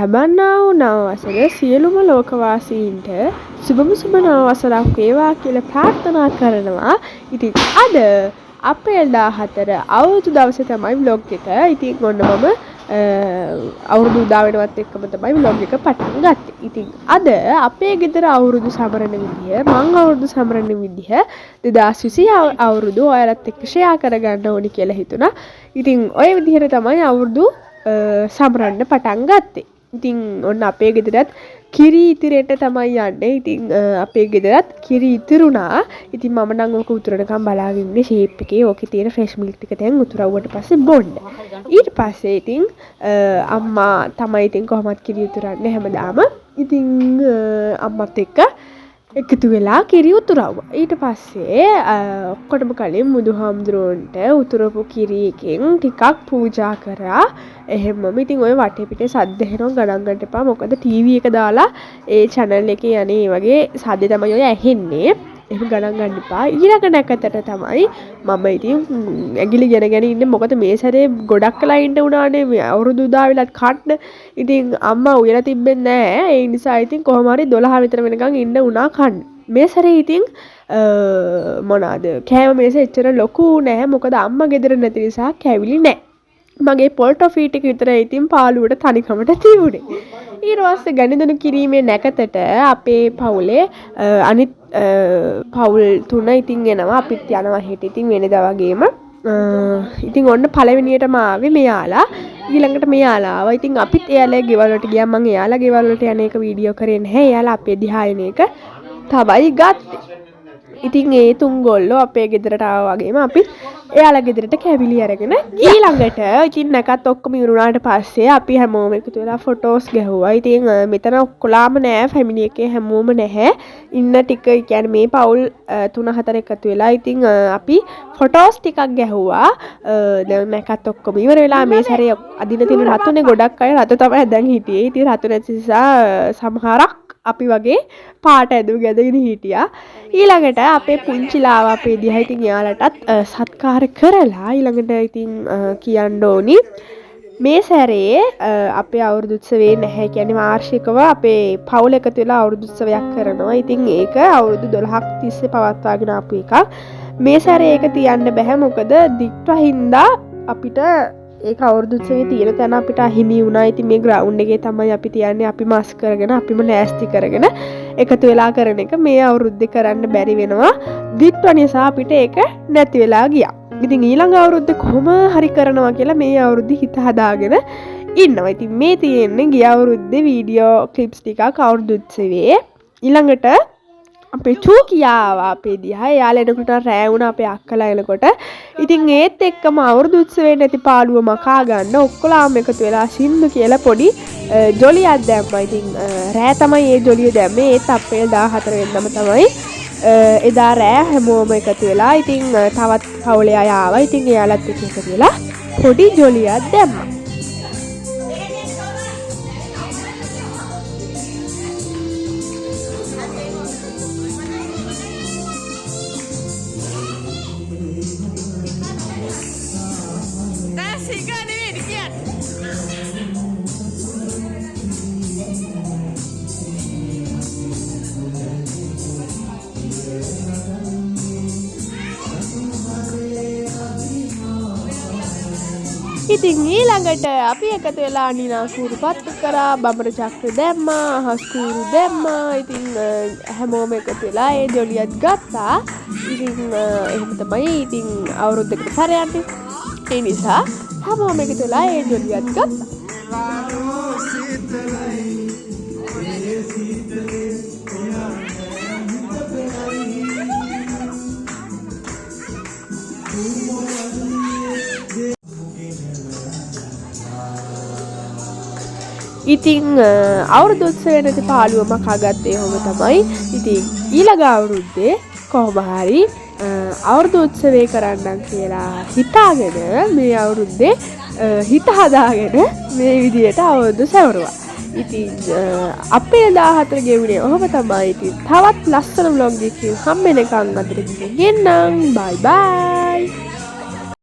ලබන්නා වූ නව වසර සියලුම ලෝකවාසීන්ට සුබම සුබ නව වසරක් වේවා කියලා ප්‍රාර්ථනා කරනවා. ඉතින් අද අප්‍රේල් 14 අවුරුදු දවසේ තමයි vlog එක. ඉතින් ඔන්න මම අවුරුදු උදා වෙනවත් එක්කම තමයි vlog එක පටන් ගත්තේ. ඉතින් අද අපේ ගෙදර අවුරුදු සමරන විදිය, මං අවුරුදු සමරන විදිය 2020 අවුරුදු ඔයාලත් එක්ක ෂෙයා කරගන්න ඕනි කියලා හිතුණා. ඉතින් ওই විදිහට තමයි අවුරුදු සමරන්න පටන් ගත්තේ. ඉතින් ඔන්න අපේ ගෙදරත් කිරි ඉතිරෙට තමයි යන්නේ. ඉතින් අපේ ගෙදරත් කිරි ඉතිරුණා. ඉතින් මම නම් ඕක උතුරනකම් බලාගෙන ඉන්නේ ෂේප් එකේ. ඕකේ තියෙන ෆ්‍රෙෂ් මිල්ක් ටික දැන් උතුරවුවට පස්සේ බොන්න. ඊට පස්සේ ඉතින් අම්මා තමයි ඉතින් කොහොමත් කිරි උතුරන්නේ හැමදාම. ඉතින් අම්මත් එක්ක එකතු වෙලා කිරි උතුරවුවා. ඊට පස්සේ ඔක්කොටම කලින් බුදුහාමුදුරුවන්ට උතුරපු කිරි එකෙන් ටිකක් පූජා කරා. එහෙමම ඉතින් ඔය වටේ පිටේ සද්ද එනවා ගණන් ගන්න එපා. මොකද ටීවී එක දාලා ඒ channel එකේ යන්නේ වගේ සද්ද තමයි ඔය ඇහෙන්නේ. එහෙම ගණන් ගන්න එපා. ඊළඟ නැකතට තමයි මම ඉතින් ඇඟිලි ගෙන ඉන්නේ. මොකද මේ සැරේ ගොඩක් වෙලා ඉන්න උනානේ. මේ අවුරුදු උදා වෙලත් කන්න. ඉතින් අම්මා උයලා තිබෙන්නේ නැහැ. ඒ නිසා ඉතින් කොහොම හරි 12 විතර වෙනකන් ඉන්න උනා කන්න. මේ සැරේ ඉතින් මොනවාද කෑම මේස එච්චර ලොකු නැහැ. මොකද අම්මා ගෙදර නැති නිසා කැවිලි නැහැ. මගේ පොල් ටොෆී ටික විතරයි ඉතින් පාළුවට තනිකමට තිබුණේ. ඊට පස්සේ ගණිතන කිරීමේ නැකතට අපේ පවුලේ අනිත් පවුල් තුන ඉතින් එනවා. අපිත් යනවා හෙට ඉතින් වෙනදා වගේම. ඉතින් ඔන්න පළවෙනියටම ආවේ මෙයාලා. ඊළඟට මෙයාලා ආවා. ඉතින් අපිත් එයාලගේ ගෙවල් වලට ගියා. මම එයාලා ගෙවල් වලට යන එක වීඩියෝ කරේ නැහැ. එයාලා අපේ දිහා එන එක තමයි ගත්තේ. ඉතින් ඒ තුන් ගොල්ලෝ අපේ ගෙදරට ආවා වගේම අපි එයාලා ගෙදරට කැවිලි අරගෙන ඊළඟට ඉතින් නැකත් ඔක්කොම ඉරුණාට පස්සේ අපි හැමෝම එකතු වෙලා ෆොටෝස් ගැහුවා. ඉතින් මෙතන ඔක්කොලාම නෑ, ෆැමිලි එකේ හැමෝම නැහැ. ඉන්න ටික කියන්නේ මේ පවුල් 3-4 එකතු වෙලා ඉතින් අපි ෆොටෝස් ටිකක් ගැහුවා. දැන් නැකත් ඔක්කොම ඉවර වෙලා මේ සැරේ අදින තියෙන රතුනේ ගොඩක් අය රතු තමයි දැන් හිටියේ. ඉතින් රතු නැති නිසා සමහරක් අපි වගේ පාට ඇඳුම් ගැදගෙන හිටියා. ඊළඟට අපේ පුංචිලාව අපේ දිහා ඉතින් එයාලටත් සත්කාර කරලා ඊළඟට ඉතින් කියන්න ඕනි මේ සැරේ අපේ අවුරුදු උත්සවේ නැහැ. කියන්නේ වාර්ෂිකව අපේ පවුල එකතු වෙලා අවුරුදු උත්සවයක් කරනවා. ඉතින් ඒක අවුරුදු 12ක් තිස්සේ පවත්වාගෙන ආපු එකක්. මේ සැරේ ඒක තියන්න බෑ. මොකද දික්ටා හින්දා අපිට ඒක අවුරුදු උත්සවේ තියෙන තැන අපිට අහිමි වුණා. ඉතින් මේ ග්‍රවුන්ඩ් එකේ තමයි අපි තියන්නේ. අපි මාස් කරගෙන අපිම ලෑස්ති කරගෙන එකතු වෙලා කරන එක මේ අවුරුද්දේ කරන්න බැරි වෙනවා. දිත්ව නිසා අපිට ඒක නැති වෙලා ගියා. ඉතින් ඊළඟ අවුරුද්දේ කොහොම හරි කරනවා කියලා මේ අවුරුද්දේ හිත හදාගෙන ඉන්නවා. ඉතින් මේ තියෙන්නේ ගිය අවුරුද්දේ වීඩියෝ ක්ලිප්ස් ටිකක් අවුරුදු උත්සවේ. ඊළඟට අපේ චූකියාව අපේ දිහා එයාලා එනකොට රෑ වුණා අපේ අක්කලා එනකොට. ඉතින් ඒත් එක්කම අවුරුදු උත්සවේ නැති පාළුව මකා ගන්න ඔක්කොලාම එකතු වෙලා සින්දු කියලා පොඩි ජොලියක් දැම්මා. ඉතින් රෑ තමයි ඒ ජොලිය දැම්මේ. ඒත් අප්‍රේල් 14 වෙනිදාම තමයි එදා රෑ හැමෝම එකතු වෙලා. ඉතින් තවත් පවුලේ අය ආවා. ඉතින් එයාලත් එක්ක එකතු වෙලා පොඩි ජොලියක් දැම්මා. ඉතින් ඊළඟට අපි එකතු වෙලා අනිනා කූරු පත්තු කරා, බඹර චක්‍ර දැම්මා, අහස් කූරු දැම්මා. ඉතින් හැමෝම එකතු වෙලා ඒ ජොලියත් ගත්තා. ඉතින් එහෙම තමයි ඉතින් අවුරුද්දකට සැරයක්. ඒ නිසා හැමෝම එකතු වෙලා ඒ ජොලියත් ගත්තා. ඉතින් අවුරුදු උත්සවයේ නැති පාළුව මකාගත්තේ එහෙම තමයි. ඉතින් ඊළඟ අවුරුද්දේ කොහොම හරි අවුරුදු උත්සවේ කරන්නම් කියලා හිතාගෙන මේ අවුරුද්දේ හිත හදාගෙන මේ විදියට අවුරුදු සැවරුවා. ඉතින් අපේ 14 ගෙවුනේ ඔහොම තමයි. ඉතින් තවත් ලස්සන vlog එකකින් හම්බ වෙනකන් අදට ගෙන්නම්. බයි බයි.